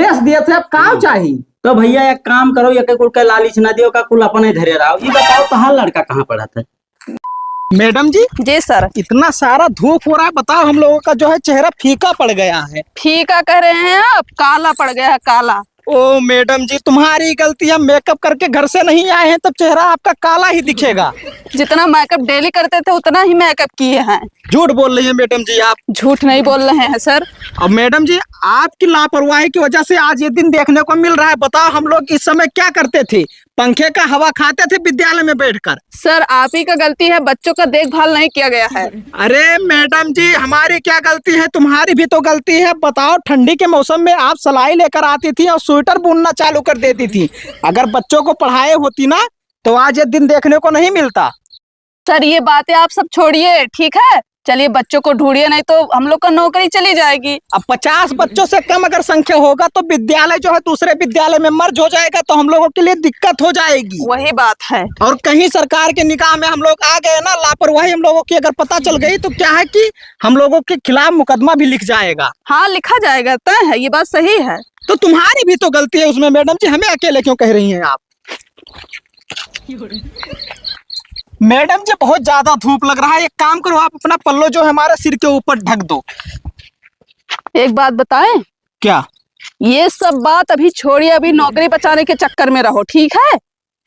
भेज दिए थे, अब का चाहिए? तो भैया एक काम करो, ये कुल के लालिच ना दियो का कुल अपने धरे रहो। ये बताओ कहाँ लड़का कहाँ पढ़ा था? मैडम जी। जी सर। इतना सारा धूप हो रहा है, बताओ हम लोगों का जो है चेहरा फीका पड़ गया है। फीका कह रहे हैं आप? काला पड़ गया है, काला। ओ मैडम जी, तुम्हारी गलती है, मेकअप करके घर से नहीं आए हैं, तब चेहरा आपका काला ही दिखेगा। जितना मेकअप डेली करते थे उतना ही मेकअप किए हैं। झूठ बोल रही है मैडम जी आप। झूठ नहीं बोल रहे हैं सर। अब मैडम जी, आपकी लापरवाही की वजह से आज ये दिन देखने को मिल रहा है। बताओ हम लोग इस समय क्या करते थे? पंखे का हवा खाते थे विद्यालय में बैठकर। सर आप ही का गलती है, बच्चों का देखभाल नहीं किया गया है। अरे मैडम जी, हमारी क्या गलती है? तुम्हारी भी तो गलती है। बताओ, ठंडी के मौसम में आप सिलाई लेकर आती थी और स्वेटर बुनना चालू कर देती थी। अगर बच्चों को पढ़ाए होती ना तो आज ये दिन देखने को नहीं मिलता। सर ये बातें आप सब छोड़िए, ठीक है? चलिए बच्चों को ढूंढिए, नहीं तो हम लोग का नौकरी चली जाएगी। अब 50 बच्चों से कम अगर संख्या होगा तो विद्यालय जो है दूसरे विद्यालय में मर्ज हो जाएगा, तो हम लोगों के लिए दिक्कत हो जाएगी। वही बात है। और कहीं सरकार के निगाह में हम लोग आ गए ना, लापरवाही हम लोगों की अगर पता चल गई तो क्या है कि हम लोगों के खिलाफ मुकदमा भी लिख जाएगा। हाँ लिखा जाएगा, तय है, ये बात सही है। तो तुम्हारी भी तो गलती है उसमें मैडम जी, हमें अकेले क्यों कह रही हैं आप? मैडम जी बहुत ज्यादा धूप लग रहा है, एक काम करो, आप अपना पल्लो जो है हमारे सिर के ऊपर ढक दो। एक बात बताएं? क्या? ये सब बात अभी छोड़िए, अभी नौकरी बचाने के चक्कर में रहो, ठीक है?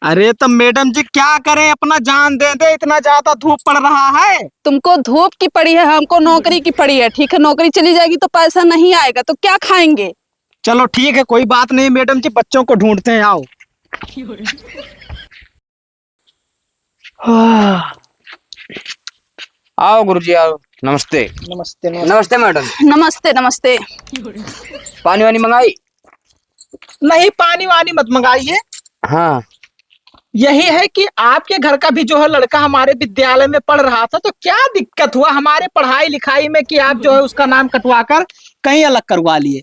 अरे तो मैडम जी क्या करें, अपना जान दे दे, इतना ज्यादा धूप पड़ रहा है। तुमको धूप की पड़ी है, हमको नौकरी की पड़ी है, ठीक है? नौकरी चली जाएगी तो पैसा नहीं आएगा तो क्या खाएंगे? चलो ठीक है, कोई बात नहीं मैडम जी, बच्चों को ढूंढते हैं, आओ। आओ गुरुजी आओ। नमस्ते। नमस्ते। नमस्ते मैडम। नमस्ते नमस्ते। पानी वानी मंगाई? नहीं, पानी वानी मत मंगाइए। हाँ। यही है कि आपके घर का भी जो है लड़का हमारे विद्यालय में पढ़ रहा था, तो क्या दिक्कत हुआ हमारे पढ़ाई लिखाई में कि आप जो है उसका नाम कटवा कर कहीं अलग करवा लिए?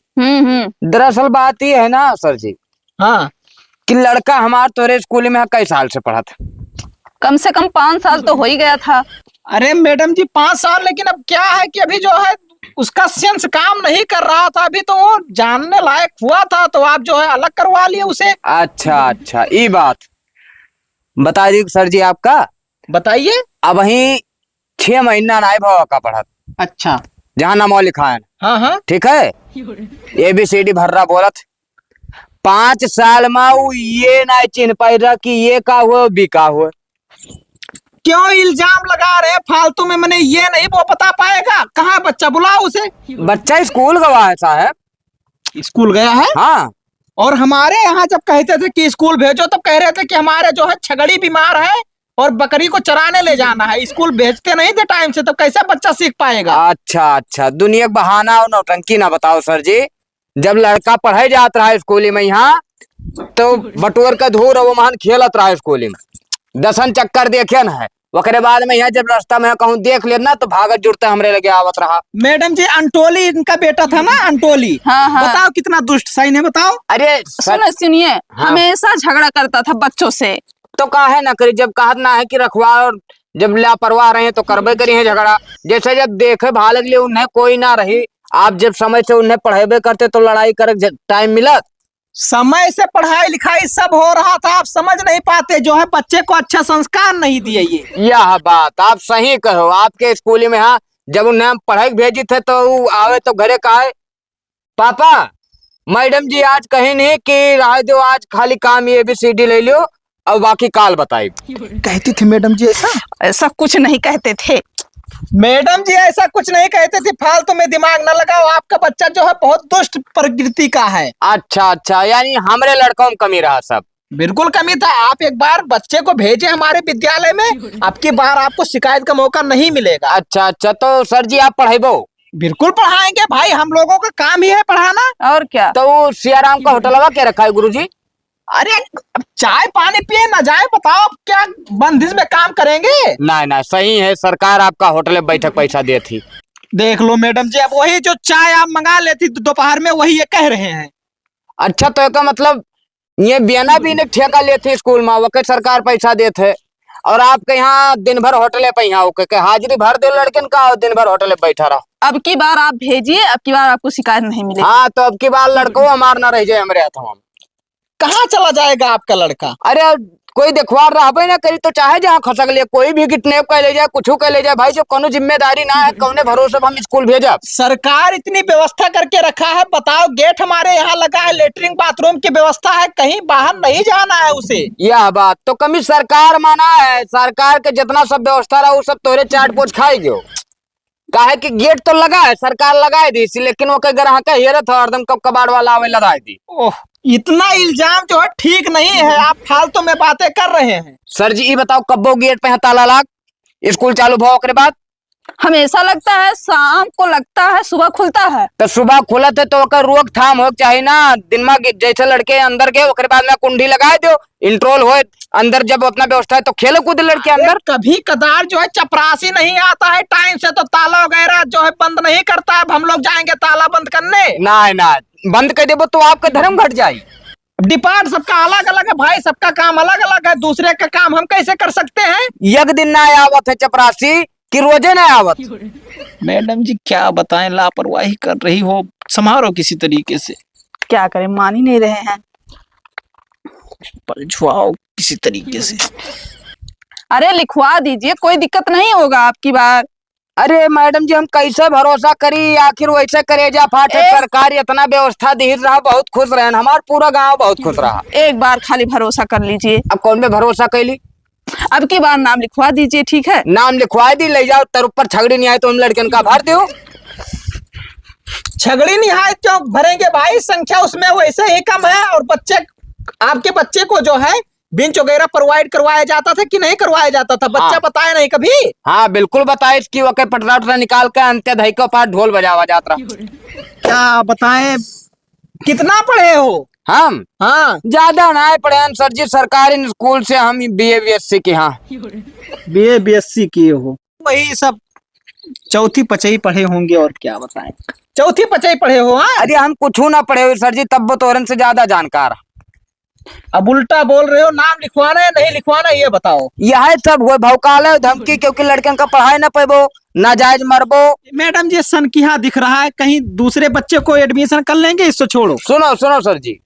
दरअसल बात ये है ना सर जी, हाँ, कि लड़का हमारे तोरे स्कूल में कई साल से पढ़ा था। कम से कम 5 साल तो हो ही गया था। अरे मैडम जी 5 साल, लेकिन अब क्या है कि अभी जो है उसका सेंस काम नहीं कर रहा था, अभी तो वो जानने लायक हुआ था, तो आप जो है अलग करवा लिए उसे। अच्छा अच्छा, ये बात बता दी सर जी आपका। बताइए। अब वही 6 महीना नाई भाव का पढ़ा था। अच्छा। जहाँ नाम लिखा है। हाँ हाँ। ठीक है, ABCD भर्रा बोलत 5 साल में वो ये ना चिन्ह पाई रहा कि ये का हुआ बी का हुआ। क्यों इल्जाम लगा रहे हैं फालतू में? मैंने ये नहीं वो बता पाएगा। कहाँ बच्चा? बुलाओ उसे। बच्चा स्कूल गवा है साहब। स्कूल गया है? हाँ। और हमारे यहाँ जब कहते थे कि स्कूल भेजो तब कह रहे थे कि हमारे जो है छगड़ी बीमार है और बकरी को चराने ले जाना है। स्कूल भेजते नहीं थे टाइम से, तो कैसा बच्चा सीख पाएगा? अच्छा अच्छा, दुनिया का बहाना और नौटंकी ना बताओ सर जी। जब लड़का पढ़े जात रहा है स्कूल में यहाँ, तो बटुअर का धूर वो महान खेलत रहा है स्कूल में। 10 चक्कर देखे न है, वकरे बाद में यहाँ जब रास्ता में कहूँ देख लेना तो भागत जुड़ता हमरे लगे आवत रहा। मैडम जी अंटोली इनका बेटा था ना, अंटोली। हाँ हाँ। बताओ कितना दुष्ट, सही नहीं? बताओ। अरे सुनिए, हाँ। हमेशा झगड़ा करता था बच्चों से। तो काहे ना करी, जब कहत ना है कि रखवा, और जब लापरवाह रहे तो करबे करी है झगड़ा। जैसे जब देखे भालक लिए उन्हें कोई ना रही, आप जब समय से उन्हें पढ़ेबे करते तो लड़ाई कर टाइम मिलत। समय से पढ़ाई लिखाई सब हो रहा था, आप समझ नहीं पाते, जो है बच्चे को अच्छा संस्कार नहीं दिए। यह बात आप सही कहो। आपके स्कूल में हाँ, जब उन्हें पढ़ाई भेजी थे तो आवे तो घरे कहे पापा मैडम जी आज कहीं नहीं कि रह दो, आज खाली काम ABCD ले लियो और बाकी काल बताई। कहती थी मैडम जी ऐसा? ऐसा कुछ नहीं कहते थे मैडम जी, ऐसा कुछ नहीं कहते थे। फालतू में दिमाग न लगाओ, आपका बच्चा जो है बहुत दुष्ट प्रकृति का है। अच्छा अच्छा, यानी हमरे लड़कों में कमी रहा सब? बिल्कुल कमी था। आप एक बार बच्चे को भेजे हमारे विद्यालय में, अब की बार आपको शिकायत का मौका नहीं मिलेगा। अच्छा अच्छा, तो सर जी आप पढ़ेबो? बिल्कुल पढ़ाएंगे भाई, हम लोगों का काम ही है पढ़ाना। और क्या। तो सियाराम का होटलवा क्या रखा है गुरुजी? अरे अब चाय पानी पिए ना जाए, बताओ अब क्या बंदिश में काम करेंगे? नहीं नहीं, सही है, सरकार आपका होटल में बैठक पैसा दी थी। देख लो मैडम जी, अब वही जो चाय आप मंगा लेती दोपहर में, वही ये कह रहे हैं। अच्छा, तो का मतलब ये बियाना भी ने ठेका लेते स्कूल में, वक्त सरकार पैसा देते और आपके यहाँ दिन भर होटले पे यहाँ होके हाजिरी भर दो लड़किन का और दिन भर होटले पे बैठा रहो। अब की बार आप भेजिए, अब की बार आपको शिकायत नहीं मिलेगी। हाँ तो अब की बार लड़को हमार ना रह जाए हमारे हाथों में। कहाँ चला जाएगा आपका लड़का? अरे कोई देखवार रहा ना करी तो चाहे जहाँ खसक ले, कोई भी किडनैप कर ले जाए, कुछ कर ले जाए भाई, जो कोनो जिम्मेदारी ना है कौने भरोसे हम स्कूल भेजा। सरकार इतनी व्यवस्था करके रखा है, बताओ गेट हमारे यहाँ लगा है, लेटरिन बाथरूम की व्यवस्था है, कहीं बाहर नहीं जाना है उसे। यह बात तो कमी सरकार माना है, सरकार के जितना सब व्यवस्था रहा वो सब तोरे चाट पोच खाएगी। काहे कि गेट तो लगा है, सरकार लगाए दी, लेकिन वो ग्राहक हेरत है हरदम कब कबाड़ वाला आवे लगाए दी। ओह, इतना इल्जाम जो है ठीक नहीं है, आप फालतू में बातें कर रहे हैं। सर जी ये बताओ कब्बो गेट पे ताला लाग स्कूल चालू भाव के बाद? हमेशा लगता है, शाम को लगता है, सुबह खुलता है। तो सुबह खुलत है तो ओकर रोकथाम हो चाहिए ना। दिन में जैसे लड़के अंदर गए ओकरे बाद में कुंडी लगाए दो, इंट्रोल हो अंदर, जब अपना व्यवस्था है तो खेल कूद लड़के अंदर। कभी कदार जो है चपरासी नहीं आता है टाइम से, तो ताला वगैरह जो है बंद नहीं करता है। अब हम लोग जाएंगे ताला बंद करने? ना बंद कर देबो तो आपका धर्म घट जाये। डिपार्ट सबका अलग अलग है भाई, सबका काम अलग अलग है, दूसरे का काम हम कैसे कर सकते हैं? एक दिन ना आवत है चपरासी कि रोजे ना आवत? मैडम जी क्या बताएं, लापरवाही कर रही हो, संभालो किसी तरीके से। क्या करें, मान ही नहीं रहे हैं। पलझुआओ किसी तरीके से। अरे लिखवा दीजिए, कोई दिक्कत नहीं होगा आपकी बार। अरे मैडम जी हम कैसे भरोसा करी, आखिर वैसे करे जा फाटे। सरकार इतना व्यवस्था दे रहा, बहुत खुश रहे, हमारा पूरा गांव बहुत खुश रहा। एक बार खाली भरोसा कर लीजिए। अब कौन में भरोसा कैली? अब की बार नाम लिखवा दीजिए, ठीक है? नाम लिखवा दी, ले जाओ, तर ऊपर छगड़ी नहीं आए तो हम लड़कन का भर दो। छगड़ी निहाय क्यों भरेंगे भाई, संख्या उसमें वैसे ही कम है। और बच्चे, आपके बच्चे को जो है बेंच वगैरह प्रोवाइड करवाया जाता था कि नहीं करवाया जाता था? बच्चा हाँ। बताया नहीं कभी? हाँ बिल्कुल बताए, इसकी वके पटरा उटरा निकाल के अंत्य धई के पास ढोल बजावा जाता रहा। क्या बताएं, कितना पढ़े हो? हम हाँ, ज्यादा ना पढ़े सर जी, सरकारी स्कूल से हम BA BSc के। हाँ BA BSc किए हो? वही सब चौथी पचई पढ़े होंगे, और क्या बताएं, चौथी पचई पढ़े हो? हाँ, अरे हम कुछ ना पढ़े हुए सर जी, तब तोरन से ज्यादा जानकार। अब उल्टा बोल रहे हो। नाम लिखवाना है नहीं लिखवाना ये बताओ? यह सब हुए भौकाल है धमकी, क्योंकि लड़कन का पढ़ाई ना पेबो, नाजायज मरबो। मैडम जी सनकीहा दिख रहा है, कहीं दूसरे बच्चे को एडमिशन कर लेंगे, इसको छोड़ो। सुनो सर जी,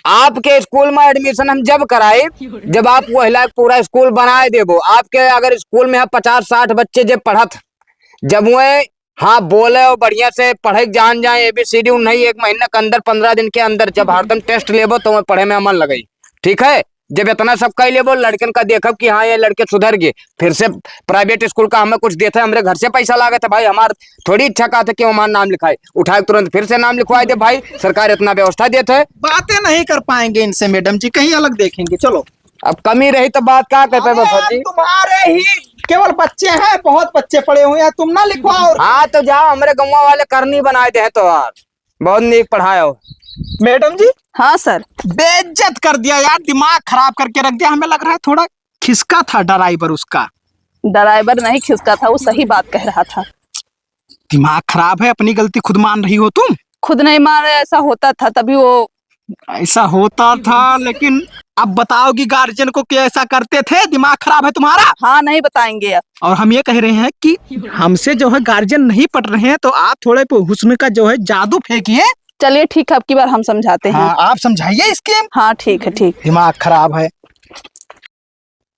आपके स्कूल में एडमिशन हम जब कराए, जब आप वही पूरा स्कूल बनाए देबो। आपके अगर स्कूल में 50-60 बच्चे जब पढ़त, जब वो हाँ बोले और बढ़िया से पढ़े जान जाए ABCD नहीं, 1 महीने के अंदर 15 दिन के अंदर जब हरदम टेस्ट लेबो तो मैं पढ़े में मन लगई। ठीक है, जब इतना सब कह लेबो लड़कन का देखब कि हाँ ये लड़के सुधर गए, फिर से प्राइवेट स्कूल का हमें कुछ देते, हमारे घर से पैसा लागे थे भाई, हमार थोड़ी इच्छा का था कि हमारा नाम लिखाए, उठाए तुरंत फिर से नाम लिखवाए दे भाई, सरकार इतना व्यवस्था देते है। बातें नहीं कर पाएंगे इनसे मैडम जी, कहीं अलग देखेंगे। चलो, अब कमी रही तो बात क्या कहते हैं सर जी? तुम्हारे ही केवल बच्चे हैं, बहुत बच्चे पढ़े हुए हैं, तुम ना लिखवाओ। हाँ तो जाओ, हमारे गाँव वाले करनी बनाए दे तो यार, बहुत नीक पढ़ाए हो। मैडम जी हाँ सर। बेइज्जत कर दिया यार, दिमाग खराब करके रख दिया। हमें लग रहा है थोड़ा खिसका था ड्राइवर उसका। ड्राइवर नहीं खिसका था, वो सही बात कह रहा था। दिमाग खराब है, अपनी गलती खुद मान रही हो तुम। खुद नहीं मारे, ऐसा होता था तभी वो। ऐसा होता था, लेकिन अब बताओगी गार्जियन को कि ऐसा करते थे? दिमाग खराब है तुम्हारा। हाँ नहीं बताएंगे अब। और हम ये कह रहे हैं कि हमसे जो है गार्जियन नहीं पढ़ रहे हैं, तो आप थोड़े हुस्न का जो है जादू फेंकिए। चलिए ठीक है, अब की बार हम समझाते हैं। हाँ, आप समझाइए स्कीम। हाँ ठीक है, ठीक। दिमाग खराब है।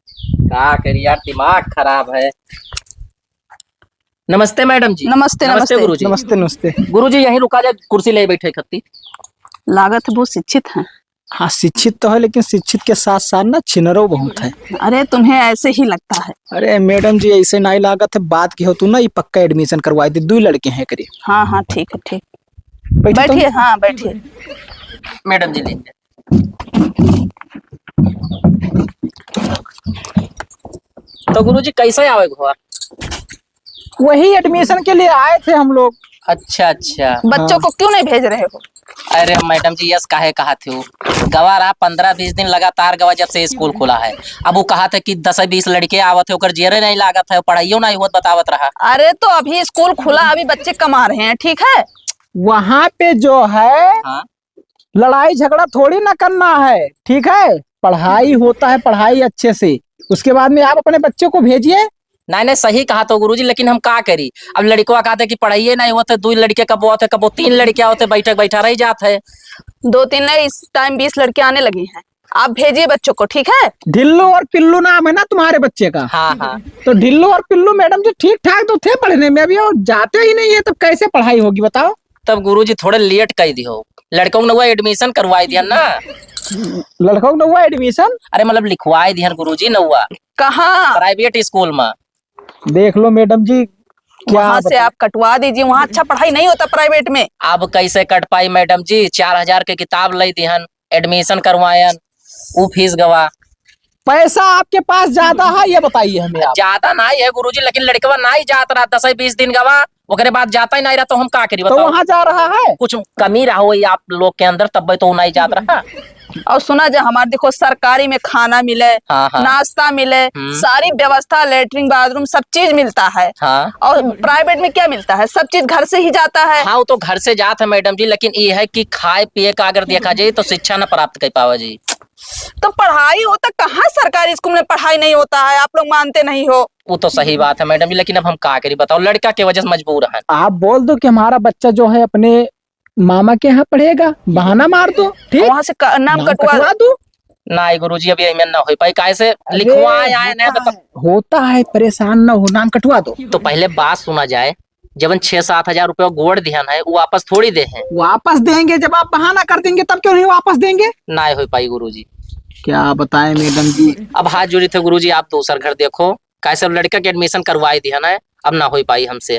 क्या करिए यार, दिमाग खराब है। नमस्ते मैडम जी। नमस्ते नमस्ते गुरुजी। नमस्ते नमस्ते। गुरुजी यहीं रुका जाए, कुर्सी ले बैठे खत्ती। लागत है बहुत शिक्षित हैं। हाँ शिक्षित तो है, लेकिन शिक्षित के साथ साथ ना छिनरो बहुत है। अरे तुम्हें ऐसे ही लगता है। अरे मैडम जी ऐसे नहीं लागत है, बात की हो तू ना, ये पक्का एडमिशन करवाई दे, 2 लड़के हैं करीब। हाँ हाँ ठीक है, ठीक। बैठिए बैठिए, हाँ बैठिए। मैडम जी लेंगे। तो गुरुजी कैसे आवे घर? वही एडमिशन के लिए आए थे हम लोग। अच्छा अच्छा। बच्चों को क्यों नहीं भेज रहे हो? अरे मैडम जी यस काहे कहा थे वो गवा रहा 15-20 दिन लगातार गवा जब से स्कूल खुला है। अब वो कहा था कि 10-20 लड़के आवत है, ओकर जेरे नहीं लागत है, पढ़ाइयो नहीं होत बतावत रहा। अरे तो अभी स्कूल खुला, अभी बच्चे कमा रहे हैं, ठीक है। वहाँ पे जो है हाँ? लड़ाई झगड़ा थोड़ी ना करना है, ठीक है। पढ़ाई होता है, पढ़ाई अच्छे से। उसके बाद में आप अपने बच्चे को भेजिए। नहीं नहीं सही कहा तो गुरुजी, लेकिन हम का करी। अब लड़कों कहते कि पढ़ाइए नहीं होते, 2 लड़के कब होते, कब 3 लड़के होते, बैठा रह जाते है। 2-3 नहीं, इस टाइम 20 लड़के आने लगी हैं। आप भेजिए बच्चों को, ठीक है। ढिल्लो और पिल्लू नाम है ना तुम्हारे बच्चे का? हाँ हाँ। तो ढिल्लो और पिल्लू मैडम जी ठीक ठाक तो थे पढ़ने में, अभी और जाते ही नहीं है, तब कैसे पढ़ाई होगी बताओ? तब गुरुजी थोड़े लेट कर दियो, लड़कों को एडमिशन करवाई दिया ना। लड़कों को हुआ एडमिशन? अरे मतलब लिखवाई दिया गुरुजी नौवा, कहाँ? प्राइवेट स्कूल में। देख लो मैडम जी, क्या वहाँ से आप कटवा दीजिए, वहाँ अच्छा पढ़ाई नहीं होता प्राइवेट में। अब कैसे कट पाई मैडम जी, 4000 के किताब ले दिहन, एडमिशन करवायन, वो फीस गवा। पैसा आपके पास ज्यादा है ये बताइए हमें आप। ज्यादा नहीं है गुरुजी, लेकिन लड़कवा नहीं जाता रहा, 10-20 दिन गवा, ओकरे बाद जाता ही नहीं रहा, तो हम का करी तो बताओ? वहाँ जा रहा है? कुछ कमी रहा हो आप लोग के अंदर, तब तो नहीं जात रहा। और सुना जा, हमारे देखो सरकारी में खाना मिले, हाँ हाँ नाश्ता मिले, सारी व्यवस्था, लेटरिन बाथरूम सब चीज मिलता है। हाँ और प्राइवेट में क्या मिलता है? सब चीज घर से ही जाता है। हाँ, वो तो घर से जात है मैडम जी, लेकिन ये है कि खाए पिए का अगर देखा जाए तो शिक्षा न प्राप्त कर पावा जी। तो पढ़ाई होता कहाँ? सरकारी स्कूल में पढ़ाई नहीं होता है, आप लोग मानते नहीं हो। वो तो सही बात है मैडम जी, लेकिन अब हम का करी बताओ, लड़का के वजह से मजबूर है। आप बोल दो कि हमारा बच्चा जो है अपने मामा के यहाँ पढ़ेगा, बहाना मार दो, ठीक? वहाँ से नाम कटवा दो। नहीं गुरुजी, अभी में ना हो पाई, कैसे लिखवाए आए ना बताओ। होता है, परेशान न हो, नाम कटवा दो। तो पहले बात सुना जाए, जब 6-7 हजार रुपया गोड़ दिहन है, वो वापस थोड़ी दे हैं। वापस देंगे, जब आप बहाना कर देंगे तब क्यों नहीं वापस देंगे? नहीं हो पाई गुरुजी। क्या बताएं मैडम जी। अब हाथ जोड़ी थे गुरुजी, आप दूसरा घर देखो, कैसे लड़का के एडमिशन करवाई दिहन है, अब ना हो पाई हमसे।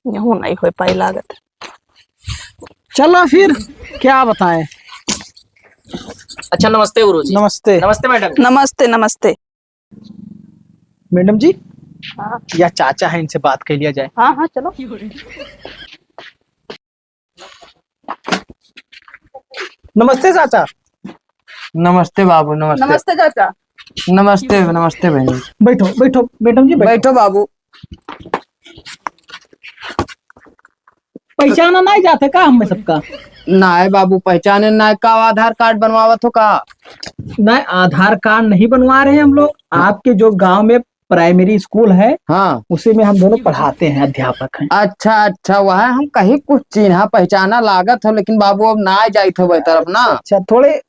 यूं नहीं हो पाई लागत। चलो फिर क्या बताएं। अच्छा नमस्ते गुरुजी। नमस्ते। नमस्ते मैडम। नमस्ते नमस्ते। मैडम जी, या चाचा है, इनसे बात कर लिया जाए। हाँ हाँ चलो। नमस्ते चाचा। नमस्ते बाबू, नमस्ते। नमस्ते चाचा। नमस्ते नमस्ते बहन। बैठो बैठो मैडम जी, बैठो बाबू। पहचाना नहीं जाते का हमें सबका? ना है बाबू, पहचाने ना का आधार कार्ड बनवावत हो का? नहीं, आधार कार्ड नहीं बनवा रहे हैं हम लोग। आपके जो गांव में प्राइमरी स्कूल है, हाँ, उसी में हम दोनों पढ़ाते हैं, अध्यापक हैं। अच्छा अच्छा, वह हम कहीं कुछ चिन्हा पहचाना लागत हो, लेकिन बाबू अब ना जाइत हो वही तरफ ना। अच्छा, थोड़े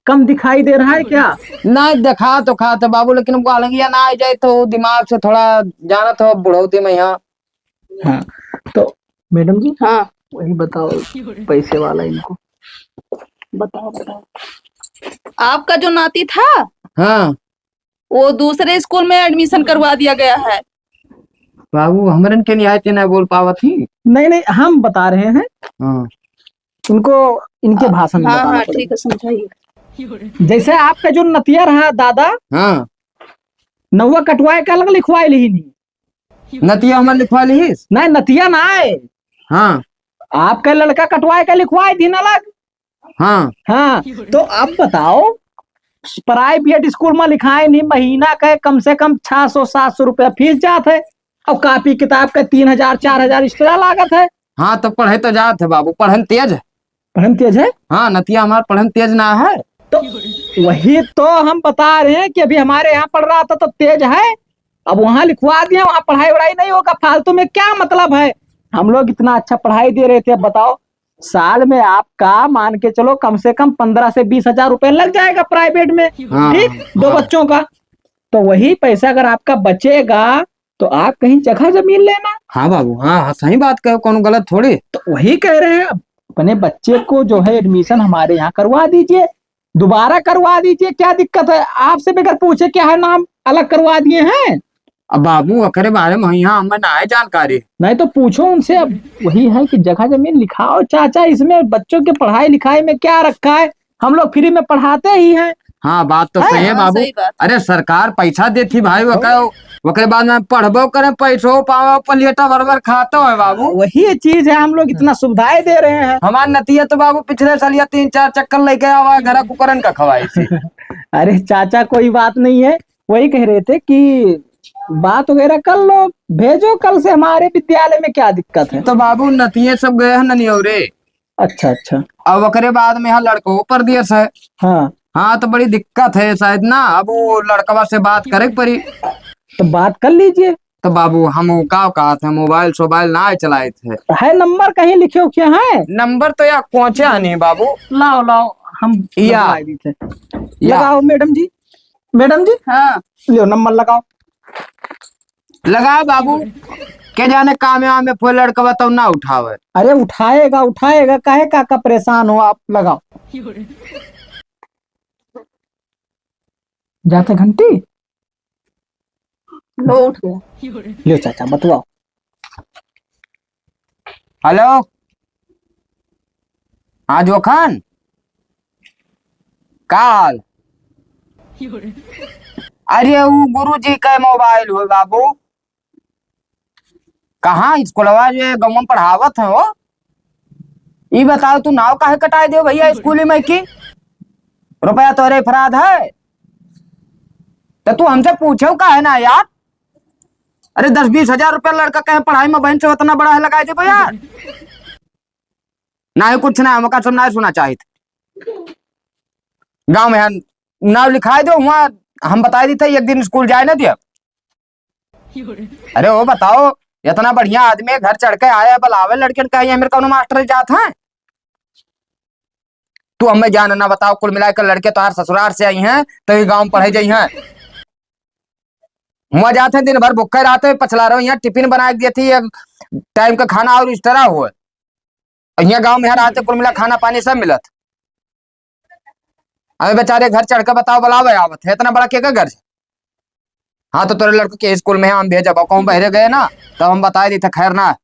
कम दिखाई दे रहा है क्या? ना दिखा तो खाते बाबू, लेकिन गालंगिया ना आ जाए तो दिमाग से थोड़ा जाना तो बुढ़ौती में यहाँ। हाँ, तो मैडम जी, हाँ वही बताओ पैसे वाला इनको। बताओ बताओ। आपका जो नाती था, हाँ वो दूसरे स्कूल में एडमिशन करवा दिया गया है। बाबू, हमरन के निहायत नहीं बोल पावत थी। नहीं नहीं, हम बता रहे हैं हाँ इनको, इनके भाषण में हाँ बताना हाँ पड़ेगा। ठीक है, समझाइए। जैसे आपका जो नतिया रहा दादा, हाँ, नौवा कटवाए का अलग लिखवाए ली नहीं। नतिया हमर लिखवा लीस। नहीं, नतिया ना आए, हाँ आपका लड़का कटवाए का लिखवाए दिन अलग। हाँ हाँ, तो अब बताओ, प्राइवेट स्कूल में लिखाए नहीं, महीना का कम से कम 600-700 रुपया फीस जात है, और कॉपी किताब का 3000-4000 एक्स्ट्रा लागत है। हाँ, तो पढ़े तो जात है बाबू, पढ़न तेज है। पढ़न तेज है? हाँ, नतिया हमार पढ़न तेज ना है। तो वही तो हम बता रहे हैं कि अभी हमारे यहाँ पढ़ रहा था तो तेज है, अब वहाँ लिखवा दिया, वहाँ पढ़ाई वढ़ाई नहीं होगा, फालतू में क्या मतलब है? हम लोग इतना अच्छा पढ़ाई दे रहे थे, अब बताओ साल में आपका मान के चलो कम से कम 15 से 20 हजार रुपए लग जाएगा प्राइवेट में, हाँ, ठीक? 2 हाँ। बच्चों का, तो वही पैसा अगर आपका बचेगा तो आप कहीं जगह जमीन लेना। हाँ बाबू, हाँ सही बात कहो, कौन गलत थोड़ी। तो वही कह रहे हैं, अपने बच्चे को जो है एडमिशन हमारे यहाँ करवा दीजिए, दोबारा करवा दीजिए, क्या दिक्कत है? आपसे बगैर पूछे क्या है, नाम अलग करवा दिए हैं। अब बाबू अकरे बारे में यहाँ हमें ना है जानकारी। नहीं तो पूछो उनसे। अब वही है कि जगह जमीन लिखाओ चाचा, इसमें बच्चों की पढ़ाई लिखाई में क्या रखा है, हम लोग फ्री में पढ़ाते ही हैं। हाँ, बात तो सही है हाँ, बाबू। सही बात। अरे सरकार पैसा देती भाई, वकरे बाद में पढ़बो करे, पैसो पाओ, पलेटा भर खातो है बाबू। वही चीज है, हम लोग इतना सुविधाएं दे रहे हैं। हमार नतिया तो बाबू पिछले साल 3-4 चक्कर लेके आवा घर कुकरन का खवाई थी। अरे चाचा, कोई बात नहीं है, वही कह रहे थे कि बात वगैरह कर लो, भेजो कल से हमारे विद्यालय में, क्या दिक्कत है? तो बाबू नतिये सब गए हैं ननियोरे। अच्छा अच्छा। अब वकरे बाद में यहाँ लड़कों पर दियस है। हाँ, हाँ तो बड़ी दिक्कत है शायद ना, अब वो लड़कवा से बात करे परी। तो बात कर लीजिए। तो बाबू हम का कहा थे, मोबाइल सोबाइल ना चलाए थे। है नंबर कहीं लिखे क्या है? नंबर तो यार पहुंचा नहीं बाबू। लाओ लाओ, हम या। लगवा दी थे। लगाओ मैडम जी, मैडम जी हाँ लो नंबर लगाओ। लगाओ बाबू, के जाने काम में फोन लड़कवा तो ना उठावे। अरे उठाएगा उठाएगा, काहे का परेशान हो आप, लगाओ। जाते घंटी लो उठ गया। लो चाचा बतवाओ। हेलो हाँ जोखन काल। अरे वो गुरुजी का मोबाइल हो बाबू। कहाँ स्कूलवा जो गाँव में पढ़ावत है वो। ये बताओ तू नाव काहे कटाए दे भैया स्कूल में की? रुपया तोरे अपराध है तो तू हमसे पूछो का है ना यार। अरे 10-20 हजार रुपया लड़का कहे पढ़ाई में बहन से उतना बड़ा है लगाए दे यार। ना ही कुछ ना मौका सब ना सुना चाहिए। गांव में नाम लिखाए दो, वहां हम बता दी थे एक दिन स्कूल जाए ना दिया। अरे वो बताओ इतना बढ़िया आदमी घर चढ़ के आया बुलावे लड़के कहीं मेरे कौन मास्टर जात है। तू हमें जान ना बताओ, कुल मिलाकर लड़के तो ससुराल से आई हैं तो ये गांव में पढ़े जाइ हैं। वहां जाते हैं दिन भर भूखे रहते पछला रहे यहाँ टिफिन बना दिए थी टाइम का खाना और इस तरह हुआ। यहाँ गांव में आते कुल मिला खाना पानी सब मिलत। अबे बेचारे घर चढ़ के बताओ बुलावे आवत है इतना बड़ा के घर से। हाँ तो तोरे लड़के के स्कूल में हम भेजा कहूँ बहरे गए ना तब हम बता दी थे। खैर ना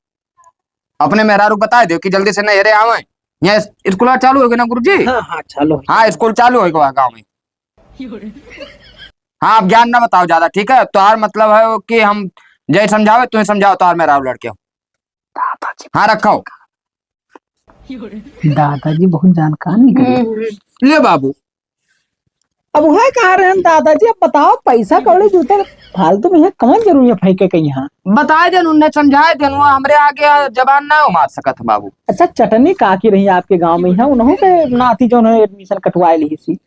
अपने मेहरारू बता दो कि जल्दी से नहरे आवे। यहाँ स्कूल चालू होगी ना गुरुजी? हाँ हाँ चलो। हाँ स्कूल चालू होगा गाँव में। हाँ अब ज्ञान ना बताओ ज्यादा, ठीक है? तुम्हार मतलब है कि हम जय समझावे तुम्हें समझाओ तुम्हार मेहरारू लड़के। हाँ रखो। दादाजी बहुत जानकार निकले। ले बाबू अब वह कहा रहे हैं दादाजी, अब बताओ पैसा कौड़ी जूते फालतू में यहाँ कौन जरूरी है फेंके के यहाँ? बताए देन उन्हें समझाए देन, हमरे आगे जबान ना मार सकत बाबू। अच्छा चटनी का की रही आपके गांव में है उन्होंने के नाती जो उन्होंने एडमिशन कटवाए ली सी।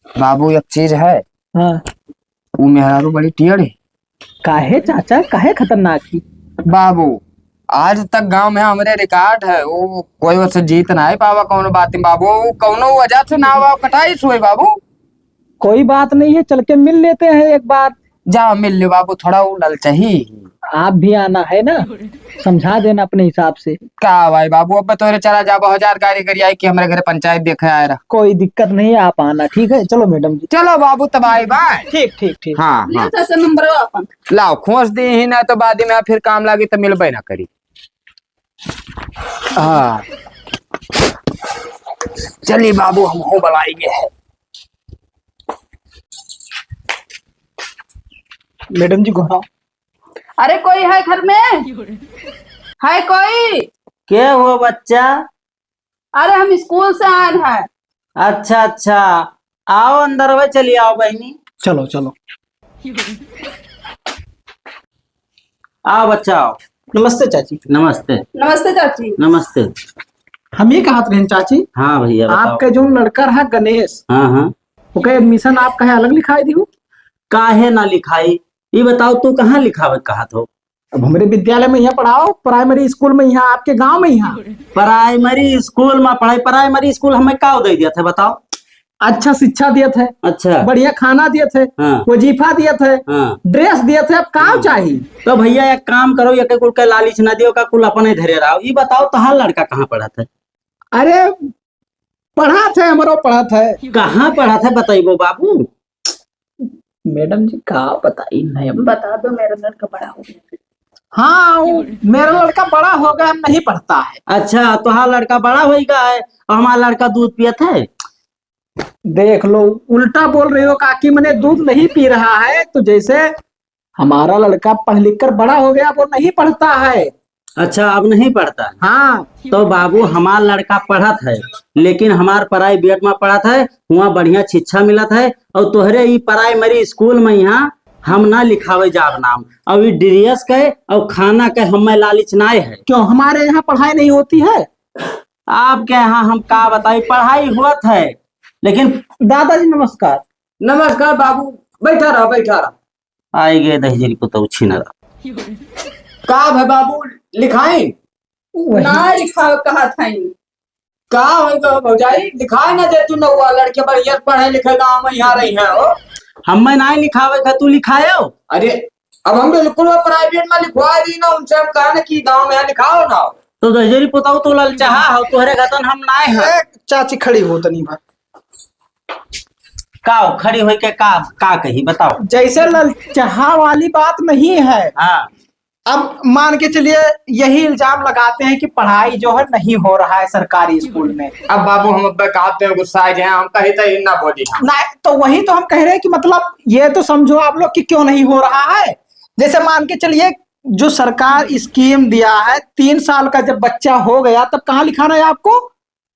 बाबू एक चीज है, हाँ वो मेहरारू बड़ी टेढ़ है। काहे चाचा काहे खतरनाक की? बाबू आज तक गांव में हमारे रिकॉर्ड है, वो कोई वैसे जीत ना है पावा कौन बात बाबू। कौनो वजह से ना हुआ कटाई हुई बाबू। कोई बात नहीं है, चल के मिल लेते हैं एक बार। जा मिल ले बाबू, थोड़ा वो लल चाहिए। आप भी आना है ना, समझा देना अपने हिसाब से। क्या भाई बाबू अब तो चला जा 1000 कारीगरी आई कि हमारे घर पंचायत देखे आए रहा। कोई दिक्कत नहीं है, आप आना। ठीक है चलो मैडम जी। चलो बाबू तब आई बाय। ठीक ठीक ठीक। हाँ हाँ नंबर अपन लाओ खोज दी ही ना तो बाद में फिर काम लागी तो मिलबे ना करी। हाँ चलिए बाबू हम हो बुलाएंगे। मैडम जी घुमाओ। अरे कोई है घर में? है कोई? क्या हुआ बच्चा? अरे हम स्कूल से आए हैं। अच्छा अच्छा, आओ अंदर हुए, चलिए आओ बहनी। चलो चलो। आओ बच्चा आओ। नमस्ते चाची। नमस्ते। नमस्ते चाची। नमस्ते। हम ये कहा रहे हैं चाची, हाँ भैया बताओ। आपका जो लड़का रहा गणेश, हाँ हाँ, ओके एडमिशन आप कहे अलग लिखाई दी हो? काहे ना लिखाई? ये बताओ तू कहाँ लिखावे कहा तो? अब हमारे विद्यालय में यहाँ पढ़ाओ, प्राइमरी स्कूल में यहाँ आपके गांव में यहाँ। प्राइमरी स्कूल में पढ़ाई? प्राइमरी स्कूल हमें का दे दिया था बताओ? अच्छा शिक्षा दिए थे, अच्छा बढ़िया खाना दिए थे, हाँ वजीफा दिए थे, हाँ। ड्रेस दिए थे, अब का चाहिए? तो भैया एक काम करो, ये कुल के लालिच ना दियो का कुल अपने धरे रहो। ये बताओ तहार लड़का कहाँ पढ़ा था? अरे पढ़ा थे हमारो, पढ़ा थे। कहाँ पढ़ा था बताइबो बाबू? मैडम जी का बताइए नहीं अब। बता दो मेरा लड़का बड़ा हो गया। हाँ मेरा लड़का बड़ा हो गया, हम नहीं पढ़ता है। अच्छा तुहार लड़का बड़ा हो गया है और हमारा लड़का दूध पियत है? देख लो उल्टा बोल रही हो काकी, मैंने दूध नहीं पी रहा है। तो जैसे हमारा लड़का पढ़ लिख कर बड़ा हो गया, वो नहीं पढ़ता है। अच्छा अब नहीं पढ़ता है? हाँ तो बाबू हमार लड़का पढ़त है, लेकिन हमार प्राइवेट में पढ़त है, वहाँ बढ़िया शिक्षा मिलत है। और तोहरे ये प्राइमरी स्कूल में यहाँ हम ना लिखावे जाब नाम, और ये ड्रेस के और खाना के हमें लालिच नाय है। क्यों हमारे यहाँ पढ़ाई नहीं होती है? आपके यहाँ हम का बताई, पढ़ाई हुआ है लेकिन दादाजी नमस्कार। नमस्कार बाबू, बैठा रहा बैठा रहा। आई गए दहजरी को तो छीन रहा। का है बाबू, लिखाई ना लिखा कहा था इन। का है भौजाई, लिखाई ना दे तू न हुआ, लड़के बढ़िया पढ़े लिखे गाँव में यहाँ रही है हो। हम मैं नहीं लिखावे था, तू लिखायो। अरे अब हम बिल्कुल प्राइवेट में लिखवा दी ना, उनसे हम कहा ना कि गाँव में यहाँ लिखाओ ना। तो दहजरी पुताऊ तो लल चाहा हो, तोहरे घतन हम नाय है। चाची खड़ी हो तनी भर। का हो, खड़ी होई के का कही बताओ। जैसे ललचाहा वाली बात नहीं है। हाँ, अब मान के चलिए यही इल्जाम लगाते हैं कि पढ़ाई जो है नहीं हो रहा है सरकारी स्कूल में। अब बाबू हम अब कहते हैं गुस्सा है, हम कहे तो ना बोली हम। ना तो वही तो हम कह रहे हैं कि मतलब ये तो समझो आप लोग कि क्यों नहीं हो रहा है। जैसे मान के चलिए जो सरकार स्कीम दिया है, 3 साल का जब बच्चा हो गया तब कहाँ लिखाना है आपको?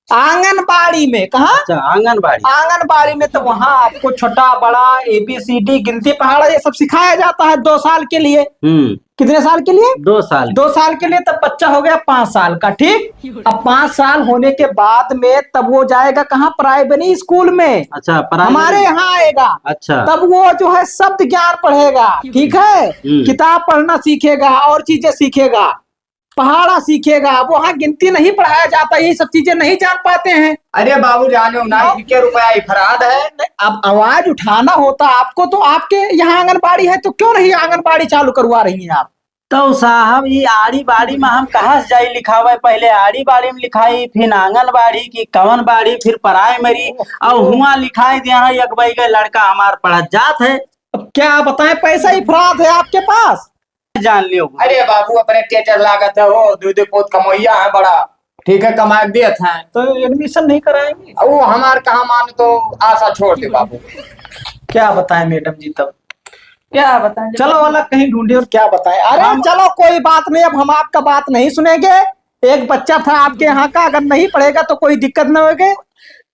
आंगनबाड़ी में। कहाँ? अच्छा आंगनबाड़ी। आंगनबाड़ी में। तो वहां आपको छोटा बड़ा ABCD गिनती पहाड़ा ये सब सिखाया जाता है 2 साल के लिए। कितने साल के लिए? 2 साल। 2 साल के लिए। तब बच्चा हो गया 5 साल का, ठीक। अब 5 साल होने के बाद में तब वो जाएगा कहाँ? प्राइमरी स्कूल में। अच्छा हमारे यहाँ आएगा। अच्छा, तब वो जो है शब्द ज्ञान पढ़ेगा, ठीक है, किताब पढ़ना सीखेगा और चीजें सीखेगा, पहाड़ा सीखेगा। वहाँ गिनती नहीं पढ़ाया जाता, ये सब चीजें नहीं जान पाते हैं। अरे बाबू जाने ना के रुपया फराद है। अब आवाज उठाना होता आपको, तो आपके यहाँ आंगनबाड़ी है तो क्यों नहीं आंगनबाड़ी चालू करवा रही हैं आप? तो साहब ये आड़ी बाड़ी में हम कहाँ से जाई लिखावे? पहले आड़ी बाड़ी में लिखाई, फिर आंगनबाड़ी की कवन बाड़ी, फिर प्राइमरी, और हुआ लिखाई दिया है एक भाई का लड़का हमार पढ़त जात है। अब क्या बताएं, पैसा ही फराद है आपके पास। जान लियो। अरे बाबू अपने टेटर लागत है हो, दूध पोत कमैया है बड़ा, ठीक है, कमा के देते हैं तो एडमिशन नहीं कराएंगे? वो हमार कहा मान तो आशा छोड़ दे बाबू। क्या बताएं मैडम जी तब? क्या बताएं? चलो अलग कहीं ढूंढे और क्या बताएं। अरे चलो कोई बात नहीं, अब हम आपका बात नहीं सुनेंगे। एक बच्चा था आपके यहाँ का, अगर नहीं पढ़ेगा तो कोई दिक्कत न होगी,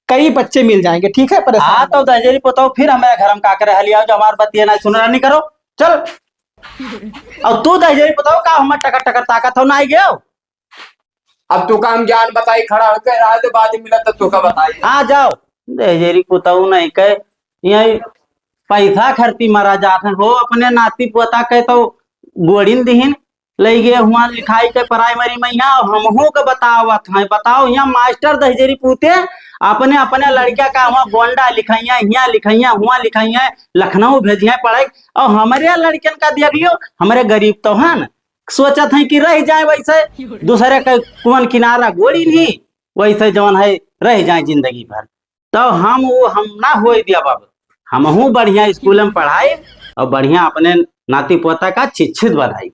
कई बच्चे मिल जाएंगे, ठीक है। परेशान हाँ तो दहजरी बताओ, फिर हमारे घर में का करे हलिया जो हमारे बतिया ना सुन नहीं करो। चल और तू दहजरी बताओ का हम टकर टकर ताकत हो ना आई गयो। अब तू काम ज्ञान बताई खड़ा होकर आज बाद मिला तो तू का बताई। आ जाओ दहजरी बताऊ नहीं कह, यही पैसा खर्ची मारा जात है हो, अपने नाती पोता के तो गोड़िन दिहिन ले गए हुआ लिखाई के प्राइमरी में। यहाँ हमहू के बतावत है, बताओ यहाँ मास्टर दहजरी पूते अपने अपने लड़किया का वहाँ बोंडा लिखाइया, यहाँ लिखाइया, हुआ लिखाइया, लखनऊ भेजिया पढ़ाई, और हमारे लड़कियन का देख लियो, हमारे गरीब तो है न, सोचत है कि रह जाए वैसे दूसरे के कुआं किनारा गोड़ी नहीं, वैसे जवन है रह जाए जिंदगी भर। तो हम ना हो दिया बाबू, हमहू बढ़िया स्कूल में पढ़ाई और बढ़िया अपने नाती पोता का शिक्षित बनाई।